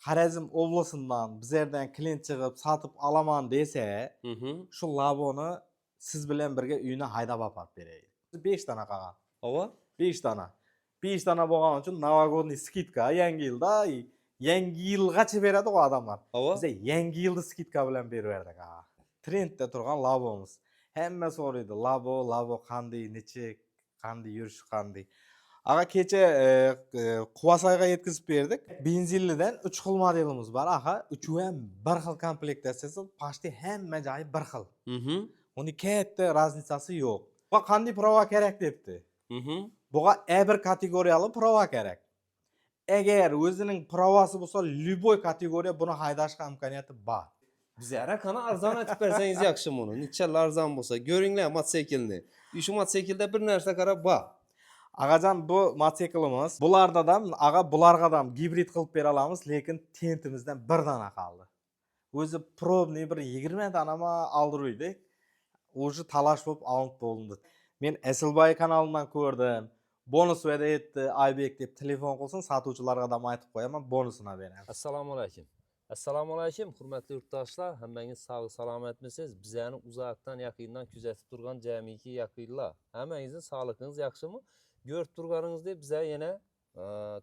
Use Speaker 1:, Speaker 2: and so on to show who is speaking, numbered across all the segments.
Speaker 1: Xorazm oblasından bizlerden klient chiqib satib alaman dese, şu laboni siz bilan birga uyina haydab apab beraylik. 5 dana qolgan.
Speaker 2: Ava?
Speaker 1: 5 dana. 5 dana bo'lgani uchun novogodniy skidka yangi yilda, yangi yilgacha beradi o adamlar.
Speaker 2: Ava?
Speaker 1: Bize yangi yilda skidka bilan berib berdik. Trendda turgan labomuz. Hamma so'raydi, labo qanday, nechik, qanday yurish qanday. Ağa kecha Quvasayga yetkazib berdik. Benzinlidan 3 xil modelimiz bor. Aha, uchu ham bir xil komplektatsiyasi, почти hamma joyi bir xil. Uni katta raznicasi yo'q. Va qanday prova kerak debdi. Buga bir kategoriyali prova kerak. Agar o'zining provasi bo'lsa, любой kategoriya buni haydashga imkoniyati bor.
Speaker 2: Bizlara qana arzon aytib bersangiz yaxshi buni. Nechalar arzon bo'lsa, ko'ringlar mototsiklni. Shu mototsiklda bir narsa qarab bor.
Speaker 1: Ağacan bu mototsiklimiz. Bularda da bularga da gibrid qilib bera olamiz, lekin tentimizdan bir dana qoldi. O'zi probniy bir 20 danama aldırıydık. O'zi talash bo'lib alınib bo'ldi. Men Asilboy kanalidan ko'rdim. Bonus va'da etdi, Aybek deb telefon qilsin, sotuvchilarga da aytib qo'yaman, bonusini beraman.
Speaker 3: Assalomu alaykum. Assalomu alaykum, hurmatli yurtdoshlar. Hammangiz sog' salomatmisiz? Bizlarni uzoqdan yaqindan kuzatib turgan jamiki yaqinlar. Hammangizning sog'ligingiz yaxshimi? Ko'rib turganingizdek, bizlar yana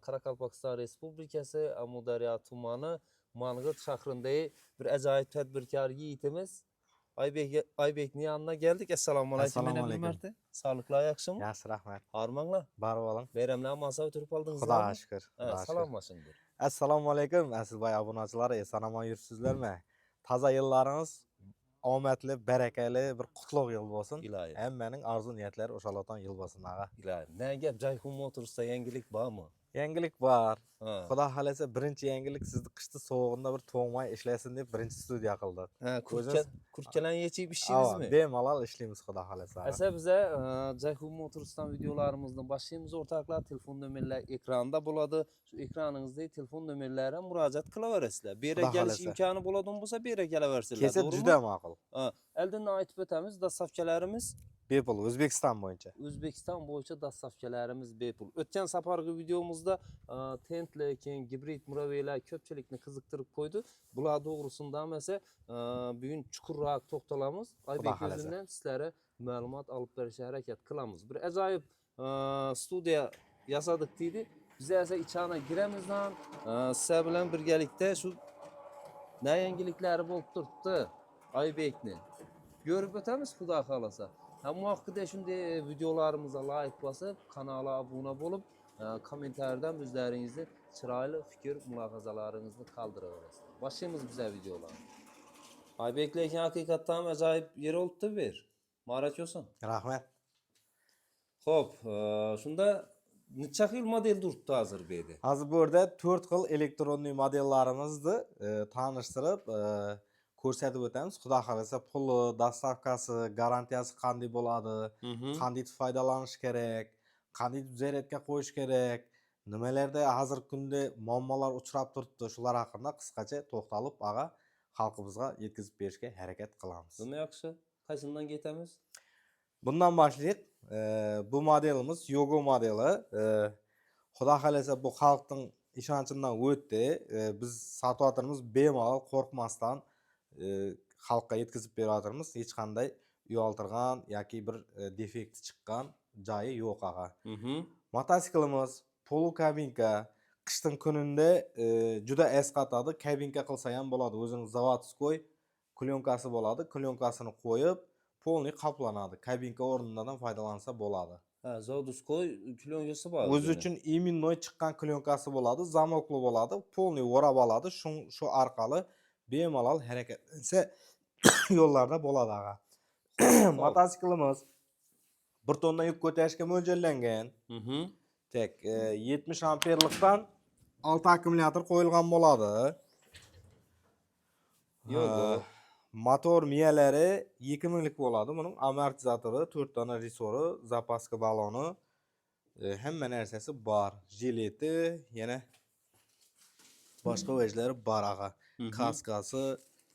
Speaker 3: Qoraqalpog'iston Respublikasi Amudaryo tumani Mang'it shahrindagi bir ajoyib tadbirkor yigitimiz Aybekning yanına geldik. Assalomu alaykum.
Speaker 1: Assalomu alaykum.
Speaker 3: Sog'liklar yaxshimi?
Speaker 1: Yaxshi, rahmat.
Speaker 3: Harmanglar.
Speaker 1: Barib oling.
Speaker 3: Bayramlar masa o'tirib oldingizmi?
Speaker 1: Xudoga shukr.
Speaker 3: Salomlashinglar.
Speaker 1: Assalomu alaykum Asilboy obunachilari, eson-omon yursizlarmi? Toza yillaringiz omadli, barakali bir qutlug' yil bo'lsin. Hammaning orzu niyatlari o'shalardan yil bo'lsin ağa.
Speaker 3: Iloyim. Ne gap Jayhun Motors'ta yangilik bormi?
Speaker 1: Yangilik bor. Xudo xolasa birinchi yangilik sizni qishda sovuqda bir to'g'may ishlaysin deb birinchi studiya qildik.
Speaker 3: Kurtkalan yechib ishlaysizmi?
Speaker 1: Bemalol ishlaymiz xudo xolasa.
Speaker 3: Asa bize Jayhun Motors'tan videolarımızdan başlayımız ortaklar telefon nömerleri ekranda bo'ladi. Şu ekranınızda telefon nömerlari murojaat qilaverasizlar. Bir yere gelish imkoni bo'ladigan bo'lsa, bir yere kelaversizlar.
Speaker 1: Kesin juda ma'qul.
Speaker 3: Elden aytib o'tamiz, dastavkalarimiz
Speaker 1: bepul O'zbekiston bo'yicha.
Speaker 3: O'zbekiston bo'yicha dastavkalarimiz bepul. O'tgan safargi videomuzda tentli, keyin gibrid muraviylar ko'pchilikni qiziqtirib qo'ydi. Bular to'g'risida esa bugun chuqurroq to'xtalamiz. Aybek o'zidan sizlarga ma'lumot olib berishga harakat qilamiz. Bir ajoyib studiya yasadik deydi. Biz esa ichana giramizdan sizlar bilan birgalikda shu ne yangiliklari bo'lib turibdi Aybekni ko'rib o'tamiz xudo xolasa. Hamma vaqtda shunday videolarimizni like bosib, kanala abone bo'lib, kommentardan o'zlaringizni chiroyli fikr, mulohazalaringizni qoldiraverasiz. Boshlaymiz bizlar videolarni. Aybek lekin haqiqatdan ajoyib yer olibdi ber. Marat olsun.
Speaker 1: Rahmat.
Speaker 3: Xo'p, shunda necha xil model turibdi hozir bu yerda?
Speaker 1: Hozir bu yerda 4 xil elektronniy modellarimizni tanishtirib, ko'rsatib o'tamiz. Xudo xolasa puli, dastavkasi, garantiyasi qanday bo'ladi, qanday foydalanish kerak, qanday zaryadga qo'yish kerak, nimalarda hozirgi kunda muammolar uchrab turibdi, shular haqida qisqacha to'xtalib, ağa xalqimizga yetkazib berishga harakat qilamiz.
Speaker 3: Nima yaxshi? Qaysidan ketamiz?
Speaker 1: Bundan başlayıp bu modelimiz Yogo modeli. Xudo xolasa bu xalqning ishonchidan o'tdi. Biz sotuvchilarimiz bemalol qo'rqmasdan xalqqa yetkazib beraveramiz. Hech qanday uyaltirgan yoki bir defekt chiqqan joyi yo'q ağa. Mototsiklimiz polu kabinka, qishning kunida juda esqatadi. Kabinka qilsa ham bo'ladi. O'zining zavodskoy klyonkasi bo'ladi. Klyonkasini qo'yib polniy qoplanadi. Kabinka o'rnidan foydalansa bo'ladi.
Speaker 3: Ha, zavodskoy klyonkasi bor.
Speaker 1: O'zi uchun iminnoy chiqqan klyonkasi bo'ladi, zamokli bo'ladi, polniy o'rab oladi. Shu orqali bemalol harakatlansa yo'llarda bo'ladi ağa. Mototsiklimiz 1 tonna yuk ko'tarishga mo'ljallangan. Tek 70 amperlikdan 6 akkumulyator qo'yilgan bo'ladi.
Speaker 3: Yo'q.
Speaker 1: Motor miyalari 2000 lik bo'ladi. Buning amortizatori, 4 dona resori, zapaska baloni, hamma narsasi bor. Jileti, yana boshqa vajlari bor ağa. Kaskasi,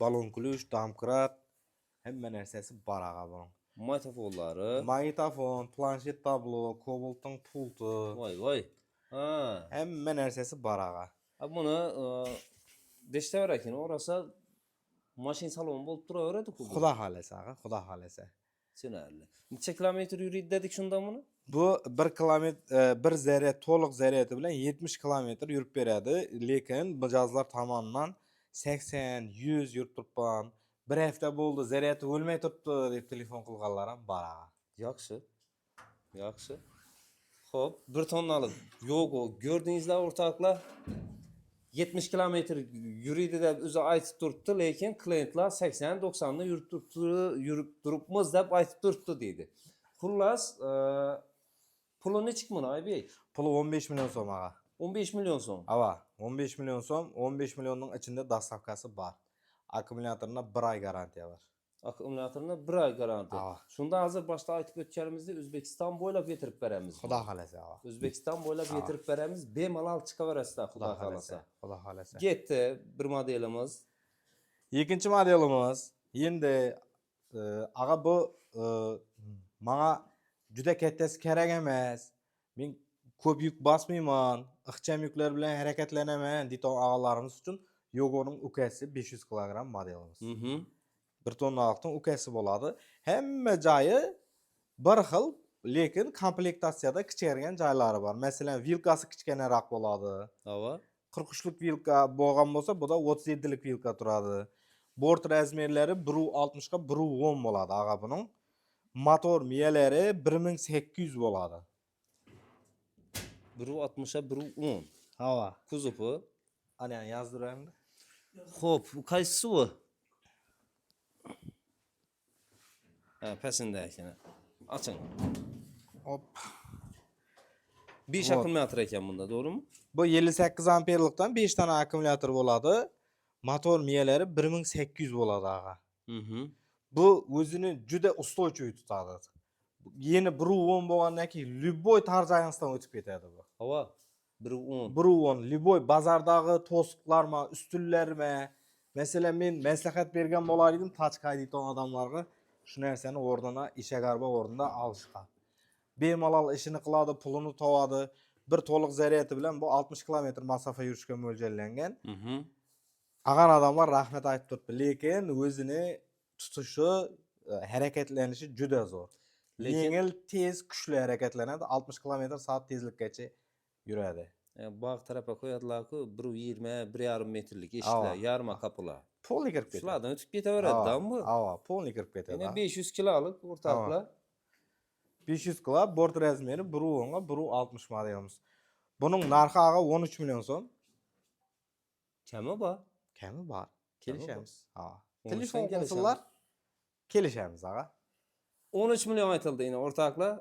Speaker 1: balon kluch, domkrat, hamma narsasi bor ağa buning.
Speaker 3: Magnitofonlari,
Speaker 1: magnitofon, planshet tablo, Cobalt'ning pulti.
Speaker 3: Voy.
Speaker 1: Hamma narsasi bor ağa.
Speaker 3: Buni Deşteber ekan, orası maşin salonu bolup turaveradi-ku.
Speaker 1: Xudo xolasa, ağa, xudo xolasa.
Speaker 3: Tushunarli. Necha kilometr yuriydi dedik shunda buni?
Speaker 1: Bu 1 kilometr bir zaryad to'liq zaryadi bilan 70 kilometr yurib beradi, lekin mijozlar tomonidan 80, 100 yurib turibman. Bir hafta bo'ldi, zaryadi o'lmay turibdi deb telefon qilganlar ham bor. ağa.
Speaker 3: Yaxshi. Yaxshi. Xo'p, 1 tonnalik yo'go gördingizlar o'rtoqlar. 70 kilometr yuriydi deb o'zi aytib turibdi, lekin klientlar 80-90 da yurib turibmiz deb aytib turibdi deydi. Xullas, puli nechik buni Aybek?
Speaker 1: Puli 15 million so'm ağa.
Speaker 3: 15 million so'm.
Speaker 1: Ava, 15 million so'm, 15 millionning ichida dastavkasi bor. Akkumulyatorina 1 oy garantiya bor.
Speaker 3: Akkumulyatorina 1 oy garantiya.
Speaker 1: Ava.
Speaker 3: Shunda hozir boshda aytib o'tganimizdek O'zbekiston bo'ylab yetirib beramiz.
Speaker 1: Xudo xolasa, ağa.
Speaker 3: O'zbekiston bo'ylab yetirib beramiz. Bemalol chiqaverasizlar, xudo xolasa.
Speaker 1: Xudo xolasa.
Speaker 3: Ketdi bir modelimiz.
Speaker 1: Ikkinchi modelimiz endi ağa bu menga juda kattasi kerak emas. Men ko'p yuk bosmayman, ixcham yuklar bilan harakatlanaman deydigan ağalarimiz uchun Yogo'ning ukasi 500 kilogramm modelimiz. 1 tonnalikning ukasi bo'ladi. Hamma joyi bir xil, lekin komplektatsiyada kichikroq joylari bor. Masalan, vilkasi kichkinaroq bo'ladi.
Speaker 3: Ava.
Speaker 1: 43lik vilka bo'lgan bo'lsa, bu da 37lik vilka turadi. Bort razmerlari 1.60 ga 1.10 bo'ladi ağa buning. Motor miyalari 1800 bo'ladi.
Speaker 3: 1.60 ga 1.10.
Speaker 1: Hava.
Speaker 3: Kuzovi.
Speaker 1: Ana yozdiraymi?
Speaker 3: Xo'p, bu qaysisi bu? Ha, pasında ekan. Açın.
Speaker 1: Hop.
Speaker 3: 5
Speaker 1: Hop.
Speaker 3: akkumulyator ekan bunda, to'g'rimi?
Speaker 1: Bu 58 amperlikdan 5 tane akkumulyator bo'ladi. Motor miyalari 1800 bo'ladi ağa. Bu o'zini juda ustuvchi tutadi. Yeni 1.10 bo'lgandan keyin любой tarjayinsidan o'tib ketadi bu.
Speaker 3: Hava 1.10.
Speaker 1: 1.10 любой bozordagi to'siqlarma, ustunlarma. Masalan, men maslahat bergan bo'lar edim tachka deydigan odamlarga shu narsani o'rnina, ishagarba o'rnida olishga. Bemalol ishini qiladi, pulini tovadi. Bir to'liq zaryadi bilan bu 60 kilometr masofa yurishga mo'ljallangan. Agar adamlar rahmat aytib turibdi, lekin o'zini tutishi, harakatlanishi juda zo'r. Yengil, tez, kuchli harakatlanadi, 60 km/soat tezlikgacha yuradi.
Speaker 3: Bog' tarafa qo'yadilar-ku, 1.20, 1.5 metrlik eshiklar, yarma kapılar.
Speaker 1: Polni kirib ketadi.
Speaker 3: Shulardan o'tib ketaveradi-dan bu.
Speaker 1: Ava, polni kirib ketadi.
Speaker 3: Yana 500 kilolik o'rtoqlar.
Speaker 1: 500 kilo, bort razmeri 1.10 ga 1.60 modelimiz. Buning narxi ağa 13 million so'm.
Speaker 3: Kami bor.
Speaker 1: Kami bor. Kelishamiz. Ha.
Speaker 3: 13
Speaker 1: Telefon
Speaker 3: dan
Speaker 1: qilsalar kelishamiz ağa.
Speaker 3: 13 million aytildi yine o'rtoqlar.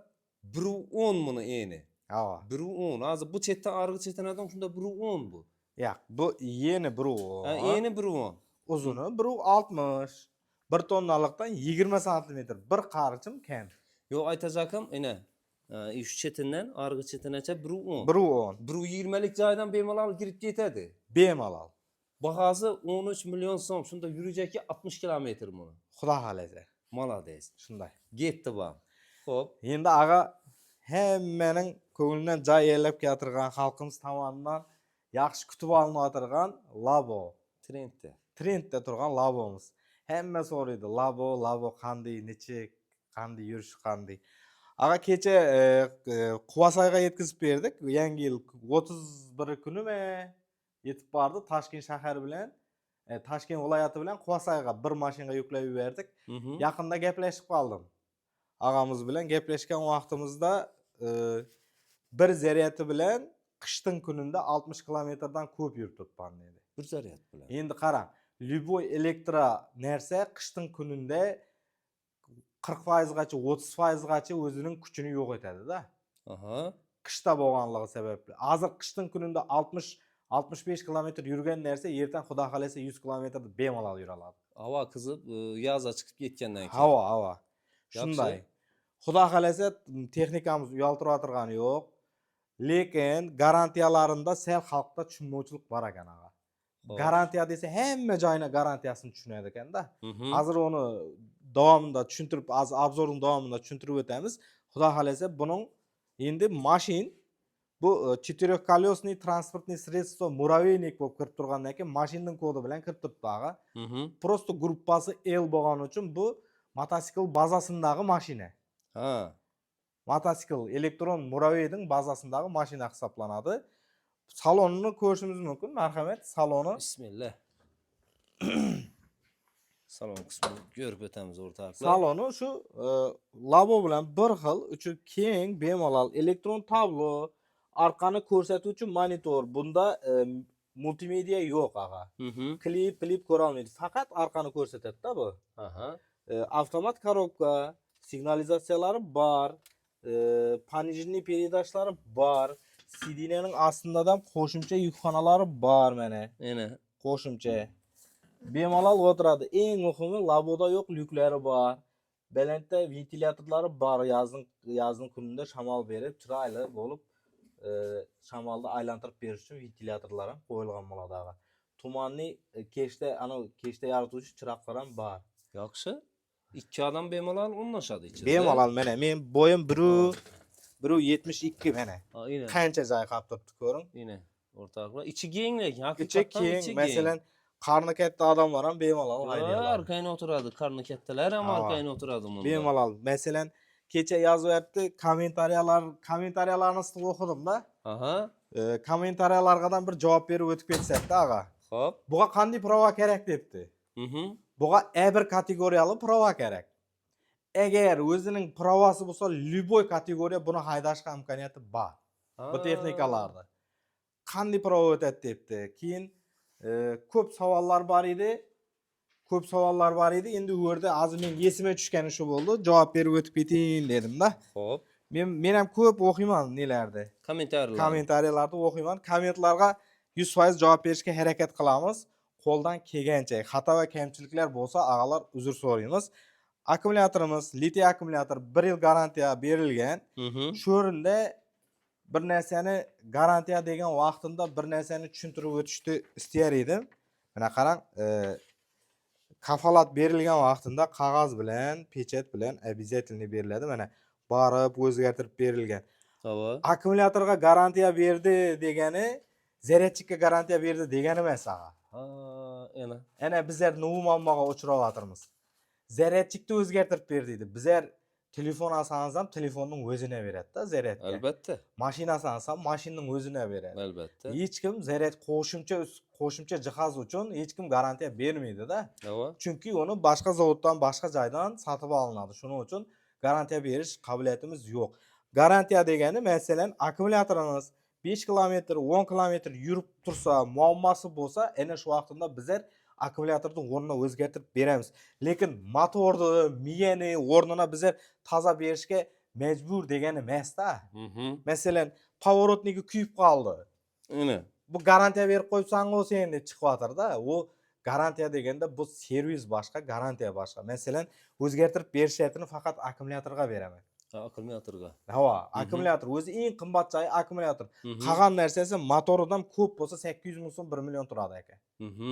Speaker 3: 1.10 buni eni.
Speaker 1: Ava.
Speaker 3: 1.10. Hozir bu chetdan arg'i chetanadan shunda 1.10 bu.
Speaker 1: Yo'q, bu yeni 1.10.
Speaker 3: Ha, eni 1.10.
Speaker 1: Uzuni 1.60. 1 tonnalikdan 20 cm bir qarichim kam.
Speaker 3: Yo aytajakim, ina. Şu chetinden arg'i chetinacha 1.10.
Speaker 1: 1.10.
Speaker 3: 1.20lik joydan bemalol kirib ketadi.
Speaker 1: Bemalol.
Speaker 3: Bahası 13 milyon so'm. Shunda yurajaki 60 kilometr buni.
Speaker 1: Xudo xolasa.
Speaker 3: Malades.
Speaker 1: Shunday.
Speaker 3: Getdi bu. Xo'p.
Speaker 1: Endi ağa hammaning ko'nglidan joy egallab keltirgan xalqimiz tomonidan yaxshi kutib olinayotgan Labo. Trendda turgan Labo'miz. Hamma so'raydi, Labo qanday, nechik, qanday yurish qanday. Ağa kecha Quvasayga yetkazib berdik. Yangi yil 31 kunimi yetib bordi. Toshkent shahar bilan Toshkent viloyati bilan Quvasayga bir mashina yuklab yubordik. Yaqinda gaplashib qoldim. Ağamız bilan gaplashgan vaqtimizda bir zaryadi bilan qishning kunida 60 kilometrdan ko'p yurib turibman dedi.
Speaker 3: Bir zaryad bilan.
Speaker 1: Endi qarang, любой elektro narsa qishning kunida 40% gacha, 30% gacha o'zining kuchini yo'q etadi-da.
Speaker 3: Aha.
Speaker 1: Qishda bo'lganligi sababli. Hozir qishning kunida 60-65 kilometr yurgan narsa ertan xudo xolasa 100 kilometrda bemalol yura oladi.
Speaker 3: Havo qizib, yozga chiqib ketgandan keyin.
Speaker 1: Havo. Shunday. Xudo xolasa texnikamiz uyaltirib o'tirgani yo'q. Lekin garantiyalarında sel xalqda tushunmovchilik bor ekan ağa. Garantiya desa hamma joyina garantiyasini tushunadi ekanda. Hozir uni davomida tushuntirib, obzorning davomida tushuntirib o'tamiz. Xudo xolasa buning endi mashin bu четырехколесный транспортный средство муравейник bo'lib kirib turgandan keyin mashinaning kodi bilan kirib turibdi ag'a. Просто gruppasi L bo'lgani uchun bu mototsikl bazasındagi mashina.
Speaker 2: Ha.
Speaker 1: Mototsikl elektron muraveyning bazasındagi mashina hisoblanadi. Salonini ko'rishimiz mumkin. Marhamat, saloni.
Speaker 3: Bismillah. Salon qismini ko'rib o'tamiz o'rtoqlar.
Speaker 1: Saloni shu labo bilan bir xil, uchi keng, bemalol elektron tablo, orqani ko'rsatuvchi monitor. Bunda multimedia yo'q ag'a. Klip ko'ra olmaydi. Faqat orqani ko'rsatadi-da bu.
Speaker 3: Aha.
Speaker 1: Avtomat korobka, signalizatsiyalari bor, пониженный передачалari bor. CD'ning ostida ham qo'shimcha yukxonalari bor mana.
Speaker 3: Ana.
Speaker 1: Qo'shimcha. Bemalol o'tiradi. Eng muhimi laboda yo'q lyuklari bor. Balandda ventilyatorlari bor. Yozning kunida shamol berib, chiroyli bo'lib, shamolni aylantirib berish uchun ventilyatorlar ham qo'yilgan bo'ladi ag'a. Tumanni kechda yaratuvchi chiroqlar ham bor.
Speaker 3: Yaxshi. Ikki odam bemalol o'ynashadi ichida.
Speaker 1: Bemalol mana men bo'yim 1.72 mana.
Speaker 3: Aynan.
Speaker 1: Qancha joy qolib turibdi ko'ring.
Speaker 3: Aynan. O'rtoqlar, ichi keng lekin
Speaker 1: Ichi
Speaker 3: haqiqatan
Speaker 1: keng, masalan, qarni katta odamlar ham bemalol haydaydi.
Speaker 3: Arkayni o'tiradi, qarni kattalar ham arkayni o'tiradi bunda.
Speaker 1: Bemalol. Masalan, kecha yozyapti, kommentariyalarni ustida o'qidim-da.
Speaker 3: Aha.
Speaker 1: Kommentariyalarga bir javob berib o'tib ketsak-da, ag'a.
Speaker 3: Xo'p.
Speaker 1: Buga qanday prova kerak debdi. Buga E1 kategoriyali prova kerak. Agar o'zining provasi bo'lsa, любой kategoriya buni haydashga imkoniyati bor. Bu texnikalarda. Qanday prova o'tadi debdi. Keyin ko'p savollar bor edi. Endi u yerda hozir men esimga tushgani shu bo'ldi. Javob berib o'tib ketayin dedim-da.
Speaker 3: Xo'p.
Speaker 1: Men ham ko'p o'qiyman nelarda. Kommentariyalarda o'qiyman. Kommentlarga 100% javob berishga harakat qilamiz. Qo'ldan kelgancha xato va kamchiliklar bo'lsa, ag'alar uzr so'raymiz. Akkumulyatorimiz litiy akkumulyator 1 yil garantiya berilgan. Shu o'rinda bir narsani garantiya degan vaqtimda bir narsani tushuntirib o'tishni istar edim. Mana qarang, kafolat berilgan vaqtida qog'oz bilan, pechat bilan обязательно beriladi. Mana borib o'zgartirib berilgan.
Speaker 3: To'g'ri.
Speaker 1: Akkumulyatorga garantiya berdi degani, zaryadchikka garantiya berdi degani emas ag'a. Ana bizlar nima muammoga uchrayapmiz. Zaryadchikni o'zgartirib ber deydi. Bizlar telefon olsangiz ham telefonning o'zini beradi-da zaryadga.
Speaker 3: Albatta.
Speaker 1: Mashina olsangiz ham mashinaning o'zini beradi.
Speaker 3: Albatta.
Speaker 1: Hech kim zaryad qo'shimcha jihoz uchun hech kim garantiya bermaydi-da. Chunki uni boshqa zavoddan, boshqa joydan sotib olinadi. Shuning uchun garantiya berish qobiliyatimiz yo'q. Garantiya degani, masalan, akkumulyatorimiz 5 kilometr, 10 kilometr yurib tursa, muammosi bo'lsa, ana shu vaqtda bizlar akkumulyatorning o'rnini o'zgartirib beramiz. Lekin motorni, miyani o'rnini bizlar toza berishga majbur degani emas-da. Masalan, pavorotniki kuyib qoldi. Bu garantiya berib qo'yibsan o'zi endi chiqyotir-da. U garantiya deganda bu servis boshqa, garantiya boshqa. Masalan, o'zgartirib berish shartini faqat akkumulyatorga beraman.
Speaker 3: Akkumulyatorga.
Speaker 1: Akkumulyator o'zi eng qimmat joyi akkumulyator. Qolgan narsasi motoridan ko'p bo'lsa 800 ming so'm, 1 million turadi ekan.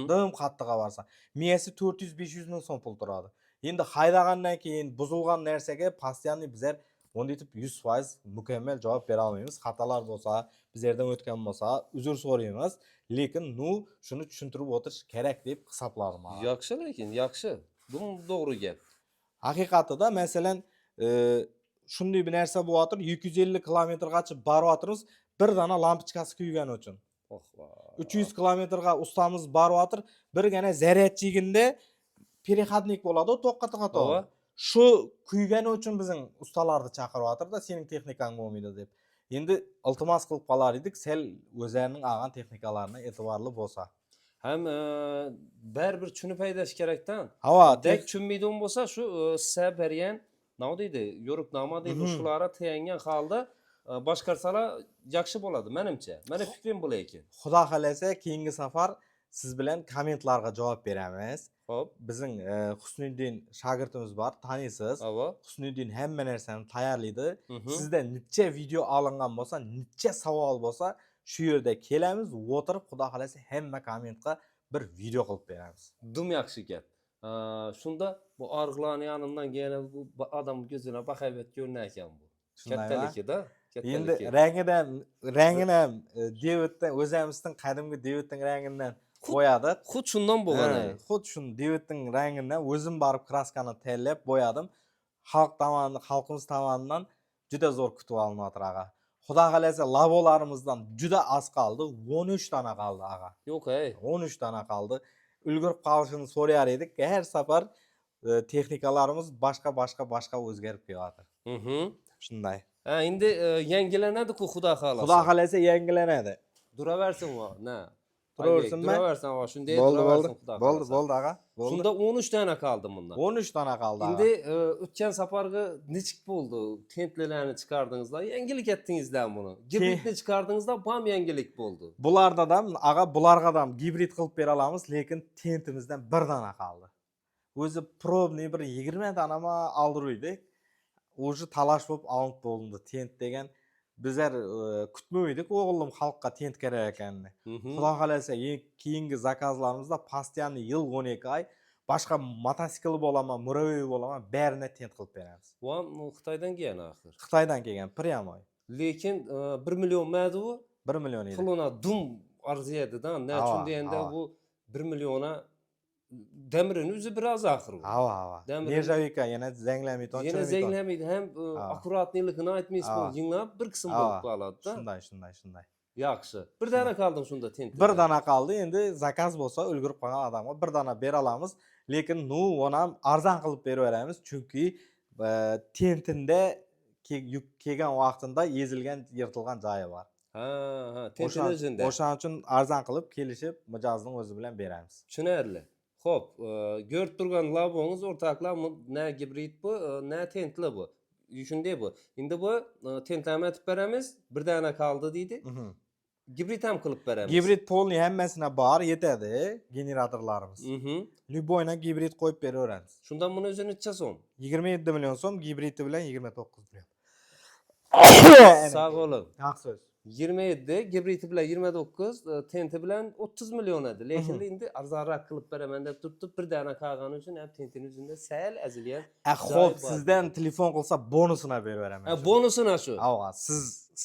Speaker 1: Dim qattiqqa borsa, miyasi 400-500 ming so'm pul turadi. Endi haydagandan keyin buzilgan narsaga постоянный bizlar bunda etib 100% mukammal javob bera olmaymiz. Xatolar bo'lsa, bizlardan o'tgan bo'lsa, uzr so'raymiz. Lekin shuni tushuntirib o'tirish kerak deb hisobladim.
Speaker 3: Yaxshi, lekin yaxshi. Bu to'g'ri gap.
Speaker 1: Haqiqatda masalan, shunday bir narsa bo'yotir, 250 kilometrgacha boryapmiz, bir dona lampochkasi kuygan uchun. 300 kilometrga ustamiz boryapti, birgina zaryadchiginde переходник bo'ladi, to'xtatib. Shu kuygani uchun bizning ustalarni chaqiryapti-da, sening texnikang bo'lmaydi deb. Endi iltimos qilib qolar edik, sel o'zlarining olgan texnikalarini e'tiborli bo'lsa.
Speaker 3: Ham baribir tushunib haydash kerakdan. Dek tushunmaydigan bo'lsa, shu saberyan nima deydi, yo'riqnoma deydi, shularga tayangan holda boshqarsalar yaxshi bo'ladi menimcha. Meni fikrim bu lekin.
Speaker 1: Xudo xolasa, keyingi safar siz bilan kommentlarga javob beramiz.
Speaker 3: Xo'p,
Speaker 1: bizning Husniddin shogirdimiz bor, taniysiz. Husniddin hamma narsani tayyorlaydi. Sizda necha video olingan bo'lsa, necha savol bo'lsa, shu yerda kelamiz, o'tirib xudo xolasa hamma kommentga bir video qilib beramiz.
Speaker 3: Dum yaxshi gap. Shunda bu org'larning yonidan yana bu odam ko'zina baqayib ko'rinar ekan bu. Kattalikda.
Speaker 1: Endi
Speaker 3: Kattalik.
Speaker 1: rangini ham David'dan o'zimizning qadimgi David'ning rangidan bo'yadik.
Speaker 3: Xuddi shundan bo'lgan.
Speaker 1: Xuddi shuni David'ning rangidan o'zim borib kraskani tayyorlab bo'yadim. Xalqimiz tomonidan juda zo'r kutib olinyapti ag'a. Xudo xolasa labolarimizdan juda az qoldi, 13 dona qoldi ag'a.
Speaker 3: Yo'q,
Speaker 1: 13 dona qoldi. Ulgurib qolishini so'rayar edik. Har safar texnikalarimiz boshqa o'zgarib kelyapti. Shunday.
Speaker 3: Ha, endi yangilanadi-ku Xudo xolasa.
Speaker 1: Xudo xolasa yangilanadi.
Speaker 3: Duraversin va, na.
Speaker 1: Turaversinmi?
Speaker 3: Duraversin va, shunday duraversin Xudo xolasa.
Speaker 1: Bo'ldi ag'a.
Speaker 3: Shunda 13 dona qoldi bundan.
Speaker 1: 13 dona qoldi.
Speaker 3: Endi o'tgan safarga nechik bo'ldi? Tentlarni chiqardingizlar, yangilik etdingizlar buni. Gibridni chiqardingizlar, bu ham yangilik bo'ldi.
Speaker 1: Bularda ham bularga ham gibrid qilib bera olamiz, lekin tentimizdan bir dona qoldi. O'zi probniy bir 20 donami oldirdik. O'zi talash bo'lib olinib bo'ldi. Tent degan bizlar kutmaydik, o'g'lim xalqqa tent kerak ekanini. Xudo xolasa keyingi zakazlarimizda postoyanno yil 12 oy boshqa mototsikl bo'laman, muraviy bo'laman, barini tent qilib beramiz.
Speaker 3: Bu ham Xitoydan kelgan axir.
Speaker 1: Xitoydan kelgan, pryamoy.
Speaker 3: Lekin 1 million madi u.
Speaker 1: 1 million edi.
Speaker 3: Puluna dum arziyadi-da. Nechun deganda bu 1 milliona demirini o'zi biroz axir.
Speaker 1: Hava. Nerjavika yana zanglamay turadi.
Speaker 3: Yana zanglamaydi, ham akkuratniligini aytmaysiz, yinglab bir qism bo'lib qoladi-da.
Speaker 1: Shunday.
Speaker 3: Yaxshi. Bir dona qoldi shunda tent.
Speaker 1: Bir dona qoldi. Endi zakaz bo'lsa, ulgurib qolgan odamga bir dona bera olamiz. Lekin onu ham arzon qilib beraveramiz, chunki tentinda kelgan vaqtida ezilgan, yirtilgan joyi bor.
Speaker 3: Ha, tentin o'zida.
Speaker 1: O'shaning uchun arzon qilib kelishib, mijozning o'zi bilan beramiz.
Speaker 3: Tushunarli. Xo'p, ko'rib turgan labongiz o'rtoqlar, na gibrid bu, na tentli bu. Shunday bu. Endi bu tentlarni aytib beramiz, bir dona qoldi deydi. Gibrid ham qilib beramiz.
Speaker 1: Gibrid polni hammasina bor, yetadi generatorlarimiz. Lyuboyna gibrid qo'yib beraveramiz.
Speaker 3: Shundan buni o'zi necha so'm?
Speaker 1: 27 million so'm, gibridi bilan 29 million.
Speaker 3: Sog' bo'ling.
Speaker 1: Haq so'z.
Speaker 3: 27, gibridi bilan 29, tenti bilan 30 million edi. Lekin endi arzonroq qilib beraman deb turibdi. Bir dona qolgani uchun ham tentini o'zida sal azilgan.
Speaker 1: Xo'p, sizdan telefon qilsa bonusini beraveraman.
Speaker 3: Bonusini shu.
Speaker 1: Ha,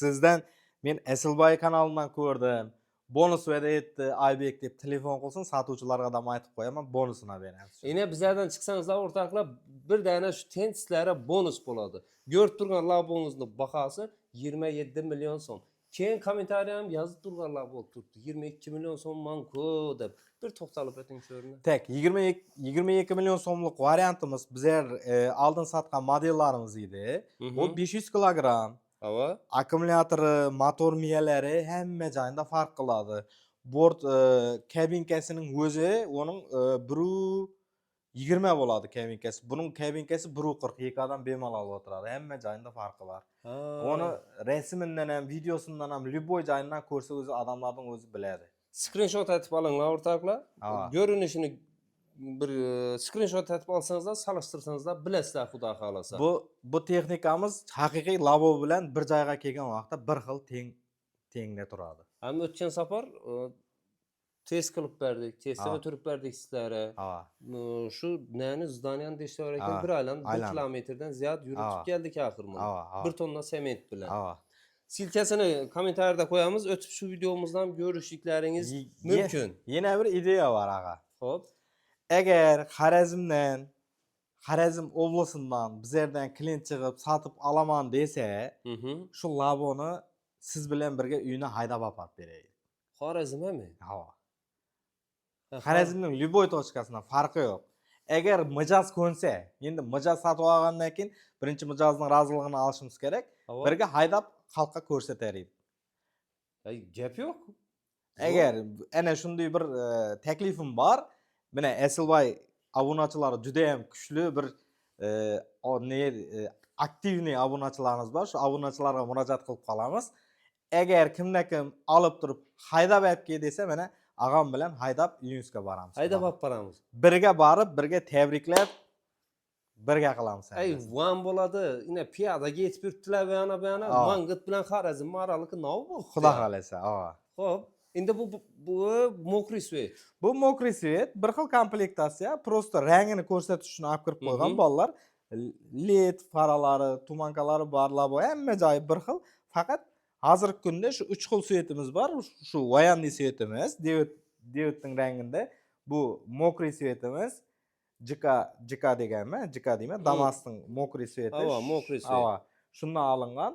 Speaker 1: sizdan men Asilboy kanalidan ko'rdim. Bonus va'da etdi, Aybek deb telefon qilsin, sotuvchilarga ham aytib qo'yaman, bonusini beramiz.
Speaker 3: Endi bizlardan chiqsangizlar o'rtoqlar, bir dona shu tent sizlarga bonus bo'ladi. Ko'rib turgan labongizni bahasi 27 million so'm. Keyin kommentariyam yozib turganlar bo'lib turibdi. 22 million so'm manku deb. Bir to'xtalib o'ting shu yerga.
Speaker 1: Tak, 22 million so'mlik variantimiz bizlar oldin sotgan modellarimiz edi. Bu 500 kilogramm.
Speaker 3: Ava.
Speaker 1: Akkumulyatori, motor miyalari hamma joyida farq qiladi. Bort kabinkasining o'zi uning 120 bo'ladi kabinkasi. Buning kabinkasi 140 dan bemalol o'tiradi. Hamma joyida farqi bor. Uni rasmidan ham, videosundan ham любой joyidan ko'rsa o'zi odamlarning o'zi biladi.
Speaker 3: Screenshot atib olinglar o'rtoqlar. Ko'rinishini bir screenshot atib olsangizlar, solishtirsangizlar bilasizlar xudo xolasa.
Speaker 1: Bu texnikamiz haqiqiy labo bilan bir joyga kelgan vaqtda bir xil tengda turadi.
Speaker 3: Ham o'tgan safar test qilib berdik, testga o'tirib berdik sizlarga. Shu nani zdaniyani deyishlar ekan, bir aylan 1 kilometrdan ziyod yurib keldik axir buni. 1 tonna sement bilan. Silkasini kommentariyada qo'yamiz, o'tib shu videomizdan ko'rishliklaringiz mumkin.
Speaker 1: Yana bir ideya bor ag'a.
Speaker 3: Xo'p.
Speaker 1: Agar Xorazm oblasidan bizlardan klient chiqib sotib olaman desa, shu laboni siz bilan birga uyini haydab olib beraylik.
Speaker 3: Xorazmmi?
Speaker 1: Ha. Xorazmning любой точкasidan farqi yo'q. Agar mijoz ko'nsa, endi mijoz sotib olgandan keyin birinchi mijozning roziligini olishimiz kerak. Birga haydab xalqqa ko'rsataylik.
Speaker 3: Gap yo'q.
Speaker 1: Agar ana shunday bir taklifim bor. Mana Asilboy obunachilari juda ham kuchli bir aktivniy obunachilarimiz bor. Shu obunachilarga murojaat qilib qolamiz. Agar kimda-kim olib turib haydab olib kel desa, mana ag'am bilan haydab uyingizga boramiz.
Speaker 3: Haydab olib boramiz.
Speaker 1: Birga borib, birga tabriklab, birga qilamiz.
Speaker 3: Van bo'ladi. Ina piyodaga yetib yuribdilar bu yana Mangit bilan Xorazm oraligi nov bu.
Speaker 1: Xudo xolasa,
Speaker 3: Xo'p, endi bu mokriy svet.
Speaker 1: Bu mokriy svet bir xil komplektatsiya, prosta rangini ko'rsatish uchun olib kirib qo'ygan bolalar. LED faralari, tumankalari bor, labo hamma joyi bir xil. Faqat hozirgi kunda shu 3 xil svetimiz bor. Shu voyanniy svetimiz, diodning rangida. Bu mokriy svetimiz, jika deganman, jika deyman, Damas'ning mokriy sveti.
Speaker 2: Ava, mokriy svet.
Speaker 1: Ava. Shundan olingan.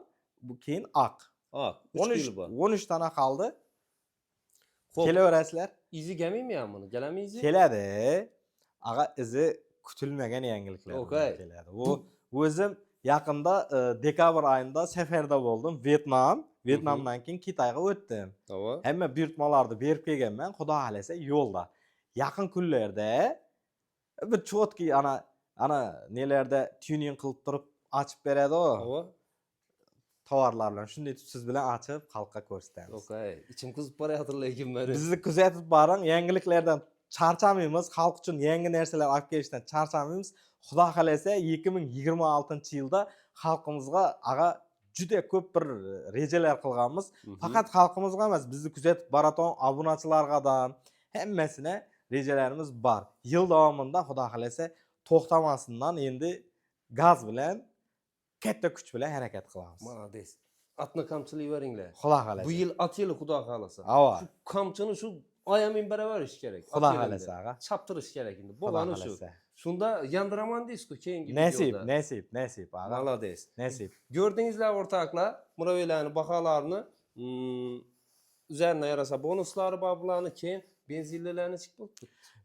Speaker 1: Bu keyin oq.
Speaker 2: Oq, 3 xil bor.
Speaker 1: 13 dana qoldi.
Speaker 2: Xo'p,
Speaker 1: Kelaverasizlar.
Speaker 2: izi gelmeymi ya bunu? Gelami izi?
Speaker 1: Keladi. Ag'a izi kutilmagan yangiliklar
Speaker 2: Okay.
Speaker 1: keladi. Bu o'zim yaqinda dekabr oyida safarda bo'ldim. Vyetnamdan keyin Xitoyga o'tdim.
Speaker 2: Ava.
Speaker 1: Hamma buyurtmalarni berib kelganman, xudo xolasa yo'lda. Yaqin kunlarda bir chotki ana nelarda tuning qilib turib ochib beradi o.
Speaker 2: Ava.
Speaker 1: Tovarlar bilan shunday siz bilan ochib xalqqa ko'rsatamiz.
Speaker 2: Okay. İçim kızıp barayotir lekin bari.
Speaker 1: Bizni kuzatib boring, yangiliklardan charchamaymiz, xalq uchun yangi narsalar olib kelishdan charchamaymiz. Xudo xolasa 2026-yilda xalqimizga juda ko'p bir rejalar qilganmiz. Faqat xalqimizga emas, bizni kuzatib boraton obunachilarga ham hammasine rejalarimiz bor. Yil davomida xudo xolasa to'xtamasdan endi gaz bilan katta kuch bilan harakat qilamiz.
Speaker 2: Malades. Atını kamçılayıveringlar.
Speaker 1: Xudo xolasa.
Speaker 2: Bu yıl at yılı Xudo xolasa.
Speaker 1: Ava.
Speaker 2: Şu kamçını şu ayamin beraber iş gerek.
Speaker 1: Xudo xolasa ağa.
Speaker 2: Çaptırış gerek indi.
Speaker 1: Xudo
Speaker 2: Bolany şu.
Speaker 1: xolasa.
Speaker 2: Şunda yandıraman disku keyingi
Speaker 1: Nasip ağa.
Speaker 2: Malades.
Speaker 1: Nasip.
Speaker 2: Gördüğünüzler ortaklar, Muraveylerini, bakalarını üzerine yarasa bonusları bablarını keyin benzinlilerini çıkıp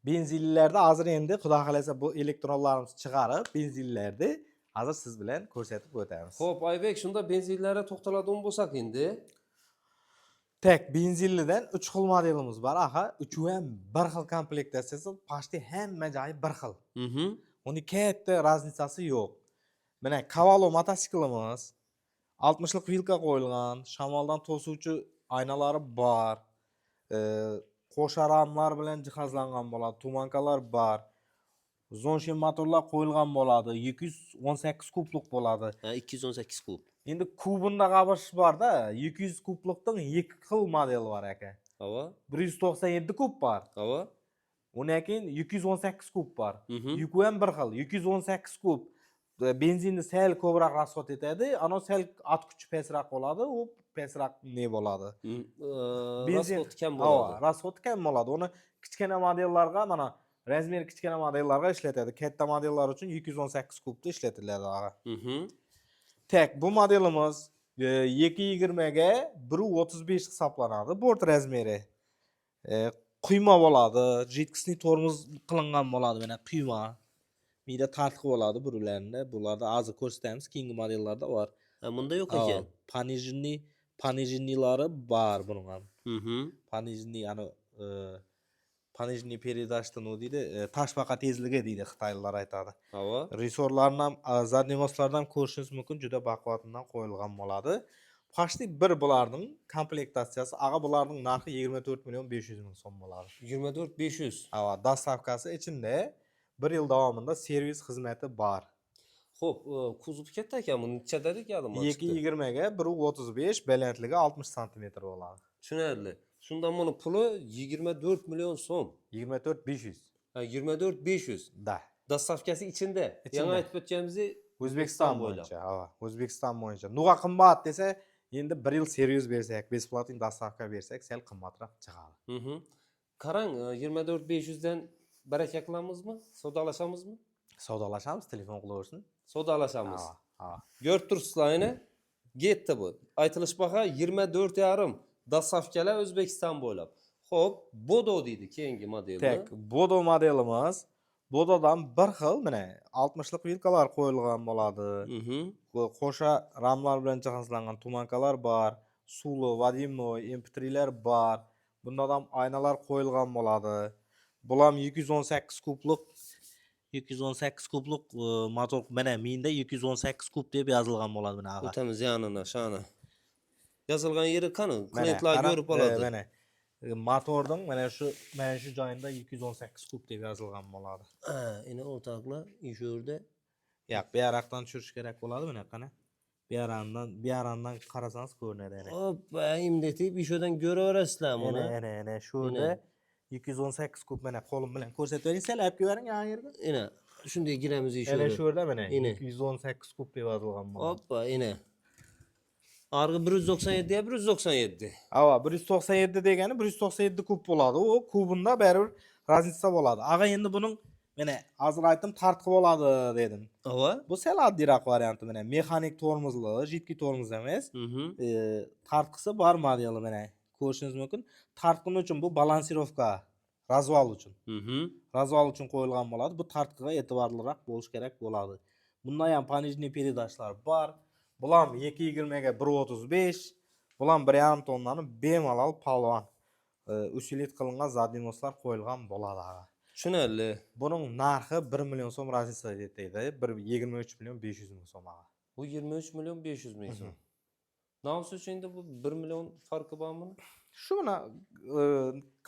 Speaker 1: Benzinlilerde hazır endi xudo xolasa bu elektronlarimizni chiqarib, benzinlilarda hazır siz bilan ko'rsatib o'tamiz.
Speaker 2: Hop Aybek şunda benzinlere to'xtaladigan bo'lsak endi.
Speaker 1: Tek benzinlidan 3 xil modelimiz bor. Aha, uchovi ham bir xil komplektatsiyasi, почти hamma joyi bir xil. Uning katta razницasi yo'q. Mana Cavallo mototsiklimiz 60lik vilka qo'yilgan, shamoldan to'suvchi oynalari bor. Qo'sha ramlar bilan jihozlangan bo'ladi, tumankalar bor. Zonshin motorlar qo'yilgan bo'ladi, 218 kublik bo'ladi.
Speaker 2: Ha 218 kub.
Speaker 1: Endi kubunda qabish bor-da, 200 kublikning 2 xil modeli bor aka.
Speaker 2: Ava.
Speaker 1: 197 kub bor.
Speaker 2: Ava.
Speaker 1: Undan keyin 218 kub bor.
Speaker 2: Mhm.
Speaker 1: Yuki ham bir xil, 218 kub. Benzinni sal ko'proq rasxod etadi, ana sal at kuchi pastroq bo'ladi, u pastroq ne bo'ladi.
Speaker 2: Rasxod kam bo'ladi.
Speaker 1: Rasxod kam bo'ladi. Uni kichkina modellarga, mana razmer kichkina modellarga ishlatadi. Katta modellar uchun 218 kubda ishlatiladi ağa. Tek bu modelimiz 220 ga 1.35 hisoblanadi. Bort razmeri. Quyma bo'ladi, jidkisli tormoz qilingan bo'ladi, mana quyma. Mida tartib bo'ladi bularni. Bularda hozir ko'rsatamiz, keyingi modellarda bor.
Speaker 2: Bunda yo'q ekan.
Speaker 1: Panijnilari bor buning ham. Panijni ana panijni передачадан o deydi, tashbaqa tezligi deydi Xitoylar aytadi.
Speaker 2: Ava.
Speaker 1: Resorlarni ham, zadnimoslardan ko'rishingiz mumkin, juda baquvvatdan qo'yilgan bo'ladi. Почти bir bularning komplektatsiyasi, ağa bularning narxi 24.500.000 so'm bo'ladi.
Speaker 2: 24.500.
Speaker 1: Ava, dastavkasi ichinde 1 yil davomida servis xizmati bor.
Speaker 2: Xo'p, kuzovi katta ekan, buni necha dedik yadim?
Speaker 1: 220 ga 1.35, balandligi 60 sm bo'ladi.
Speaker 2: Tushunarli. Shundan buni puli 24 million so'm.
Speaker 1: 24.500.
Speaker 2: Ha, 24.500.
Speaker 1: Da.
Speaker 2: Dastavkasi ichida. Yana aytib o'tganimizni
Speaker 1: O'zbekiston bo'yicha, ha, O'zbekiston bo'yicha. Nuqa qimmat desa, endi 1 yil servis bersak, besplatniy dastavka bersak, sal qimmatroq chiqadi.
Speaker 2: Qarang, 24.500 dan baraka qilamizmi? Savdolashamizmi?
Speaker 1: Savdolashamiz, telefon qilaversin.
Speaker 2: Savdolashamiz.
Speaker 1: Ha.
Speaker 2: Ko'rib turibsizlar, ana. Getdi bu. Aytilish baho 24.5. Dastavkalar O'zbekiston bo'ylab. Xo'p, Bodo deydi keyingi modelni.
Speaker 1: Tek, Bodo modelimiz. Bododan bir xil, mana 60lik vilkalar qo'yilgan bo'ladi. Qo'sha ramlar bilan jihozlangan tumankalar bor, suvli, vadimnoy, MP3lar bor. Bunda ham oynalar qo'yilgan bo'ladi. Bu ham 218 kublik 218 kublik motor, mana menda 218 kub deb yozilgan bo'ladi mana ağa.
Speaker 2: O'tamiz yanına, shana. Yozilgan yeri qani? Klientlar ko'rib oladi.
Speaker 1: Mana motorning mana shu joyida 218 kub deb yozilgan bo'ladi.
Speaker 2: Ha, ina o'rtoqlar, shu yerda.
Speaker 1: Yo'q, bu yoqdan tushirish kerak bo'ladi mana qana. Bu yoqdan qarasangiz ko'rinadi ana.
Speaker 2: Hoppa, imdetib ishodan ko'raverasizlar buni.
Speaker 1: Ana shu yerda 218 kub, mana qo'lim bilan ko'rsatavering, salab ko'ring ha yerga.
Speaker 2: Ina, shunday giramiz
Speaker 1: Ana shu yerda mana 218 kub deb yozilgan bo'ladi.
Speaker 2: Hoppa, ina. Argı 197 ya 197.
Speaker 1: Ava 197 degeni 197 kub bolady. O kubunda berber raznica bolady. Aga endi bunun mene azır aytdım tartkı bolady dedim.
Speaker 2: Ava.
Speaker 1: Bu sel addirak variantı mene mekanik tormozlu, jidki tormoz emes. Tartkısı bar modeli mene. Ko'rishingiz mumkin. Tartkını üçün bu balansirovka, razval üçün. Razval üçün koyulgan bolady. Bu tartkıga etibarlırak boluş gerek bolady. Bunda ham понижний передачlar bar. Bulam 220 ga 135. Bulam 1,5 tonnanın bemalal palvan. Üsilet kılıngan zadimoslar koyulgan bolady aga.
Speaker 2: Tushunarli.
Speaker 1: Bunun narxı 1 milyon so'm razisa deydi. 23 milyon 500 ming so'm aga.
Speaker 2: Bu 23 milyon 500 ming so'm. Nasıl üçün bu 1 milyon farkı var mı?
Speaker 1: Şu buna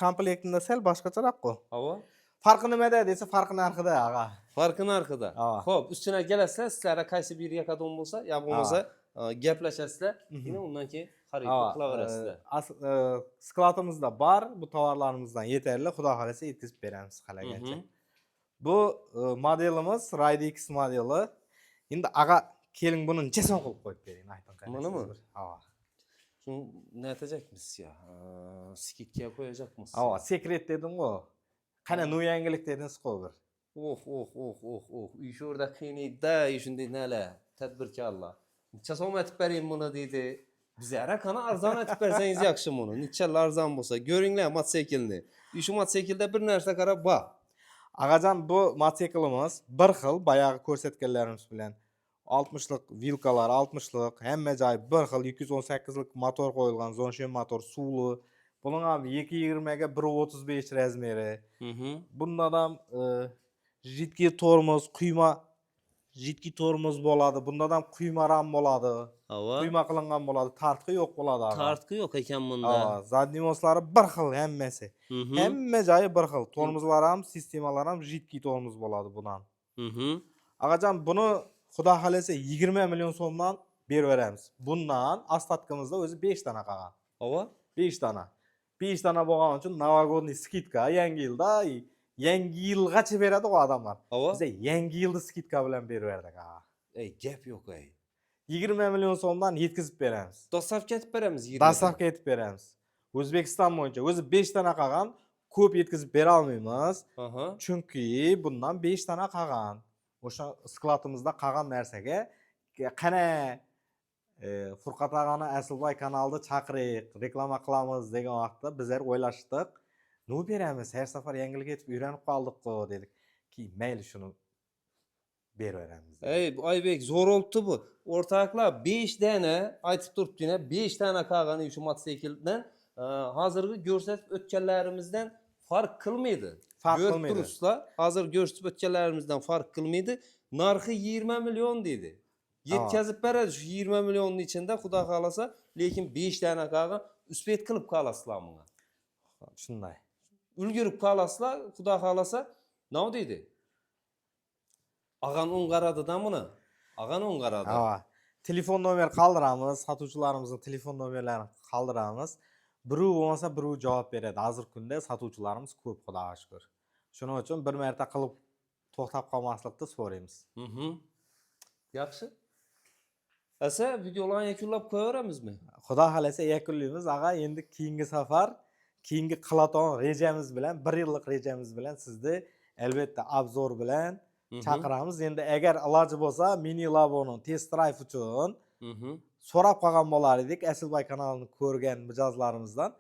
Speaker 1: komplektinde sel başkaçarak ko.
Speaker 2: Ava.
Speaker 1: Farkı nimede dese farkı narxıda aga.
Speaker 2: Farkın arkada.
Speaker 1: Ava.
Speaker 2: Hop, üstüne gelirse sizlere kaysi bir yakadon bolsa, ya bolmasa gepleşesizler. Yine ondan ki xarid kılaverasizler.
Speaker 1: Skladımızda bar, bu tovarlarımızdan yeterli. Xudo xolasa yetkizib beramiz xalagancha. Bu modelimiz Ride X modeli. Endi aga keling bunun jason qilib qo'yib bering, ayting qani.
Speaker 2: Manimi?
Speaker 1: Ava.
Speaker 2: Şunu ne edecekmiz ya? Skitkiye koyacakmız.
Speaker 1: Ava, sekret dedim o. Qana nu yangilik dediniz qo'y bir.
Speaker 2: Oh. Üç orada kıyını da işinde nele. Tedbirkarlar. Neçe so'm etip bereyim bunu dedi. Bize ara kana arzan etip berseniz yakşı bunu. Neçe arzan bolsa. Görünler mototsiklni. Şu mototsiklde bir narsa qarab bak.
Speaker 1: Agacan bu mototsiklimiz bir xil bayağı ko'rsatganlarimiz bilan 60'lık vilkalar, 60'lık, hemme joy bir xil 218'lik motor qo'yilgan, Zonshen motor, suvli. Bunun ham 220 ga 135 razmeri. Bundan ham jidki tormoz, quyma jidki tormoz boladi. Bundan ham quyma ram boladi.
Speaker 2: Ava.
Speaker 1: Quyma qilingan boladi, tartqi yo'q boladi aga.
Speaker 2: Tartkı yok ekan bunda.
Speaker 1: Ava, zadnimoslari bir xil hammasi. Hemme joyi bir xil. Tormozlar ham, sistemalar ham jidki tormoz boladi bundan. Agacan bunu Xudo xolasa 20 milyon so'mdan berib beramiz. Bundan ostatkimizda o'zi 5 dana qolgan.
Speaker 2: Ava.
Speaker 1: 5 dana. 5 dana bo'lgani uchun novogodniy skidka yangi yilda yangi yilgacha beradi o adamlar.
Speaker 2: Ava.
Speaker 1: Bize yangi yilda skidka bilan berib berdik aga.
Speaker 2: Ey gap yok ey.
Speaker 1: 20 milyon so'mdan yetkizib beramiz.
Speaker 2: Dostavka etib beramiz 20.
Speaker 1: Dostavka etib beramiz. O'zbekiston bo'yicha o'zi 5 dana qolgan, ko'p yetkizib bera olmaymiz. Chunki bundan 5 dana qolgan. O'sha skladimizda qolgan narsaga qana Furqat agani Asilboy kanalida chaqirik, reklama qilamiz degan vaqtda bizlar o'ylashdik. Nu beramiz, har safar yangilik etib o'rganib qoldik-ku dedik. Ki mayli shuni berib beramiz.
Speaker 2: Ey bu Aybek zo'r oldu bu. Ortaklar 5 tane aytib turibdi yine 5 tane qolgan şu mototsikldan hozirgi ko'rsatib o'tganlarimizdan farq qilmaydi.
Speaker 1: Farq qilmaydi.
Speaker 2: Turibsizlar, hozir ko'rsatib o'tganlarimizdan farq qilmaydi. Narxi 20 milyon dedi. Yetkazib beradi şu 20 milyonun içinde Xudo xolasa, lekin 5 tane qolgan uspet qilib qolasizlar bunga.
Speaker 1: Shunday.
Speaker 2: Ulgurib qolasizlar, Xudo xolasa, nima deydi? Ağan on qaradı da buni. Ağan on qaradı.
Speaker 1: Ava. Telefon nomer qoldiramiz, sotuvchilarimizning telefon nomerlarini qoldiramiz. Biri bo'lmasa biri javob beradi. Hozir kunda sotuvchilarimiz ko'p, Xudoga shukr. Shuning uchun bir marta qilib to'xtab qolmaslikni so'raymiz.
Speaker 2: Yaxshi. Asa videolarni yakunlab qo'yaveramizmi?
Speaker 1: Xudo xolasa yakunlaymiz. Aga, endi keyingi safar, keyingi qilaton rejamiz bilan, 1 yillik rejamiz bilan sizni albatta obzor bilan chaqiramiz. Endi agar iloji bo'lsa, mini laboning test drive uchun so'rab qolgan bo'lar edik. Asilboy kanalini ko'rgan mijozlarimizdan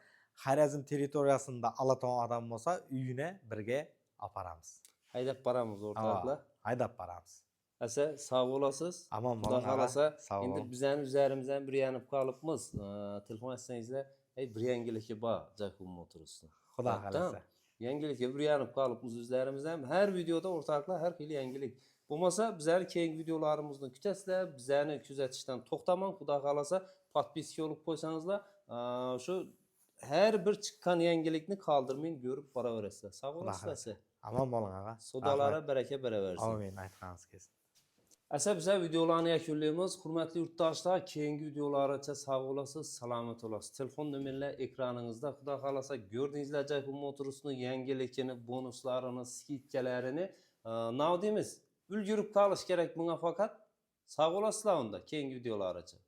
Speaker 1: Xorazm territoriyasida alaton odam bo'lsa, uyine birga aparamiz.
Speaker 2: Haydab boramiz o'rtoqlar.
Speaker 1: Haydab boramiz.
Speaker 2: Asa sog' bo'lasiz.
Speaker 1: Aman
Speaker 2: Xudo
Speaker 1: bo'ling.
Speaker 2: xolasa,
Speaker 1: Sog'
Speaker 2: endi
Speaker 1: bo'ling.
Speaker 2: bizning üzerimizdan bir yanib qolibmiz. Telefon etsangizlar, ey bir yangiligi bor, Jacob Motors'da.
Speaker 1: Xudo xolasa.
Speaker 2: Yangilikka bir yanib qolibmiz o'zlarimizdan. Har videoda o'rtoqlar har xil yangilik. Bo'lmasa bizlar keyingi videolarimizni kutasizlar. Bizlarni kuzatishdan to'xtamang. Xudo xolasa, podpiska olib qo'ysangizlar, shu har bir chiqqan yangilikni qoldirmang, ko'rib boraverasizlar. Sog' bo'lasizlar.
Speaker 1: Aman bo'ling aga.
Speaker 2: Savdolari baraka beraversin.
Speaker 1: Amin, aytganingiz kelsin.
Speaker 2: Asa bizlar videolarni yakunlaymiz. Hurmatli yurtdoshlar, keyingi videolargacha sog' bo'lasiz, salomat bo'lasiz. Telefon nomerlar ekraningizda. Xudo xolasa, ko'rdingizlar Jacob Motors'ning yangilikini, bonuslarini, skidkalarini. Nima deymiz? Ulgurib qolish kerak bunga faqat. Sog' bo'lasizlar unda keyingi videolargacha.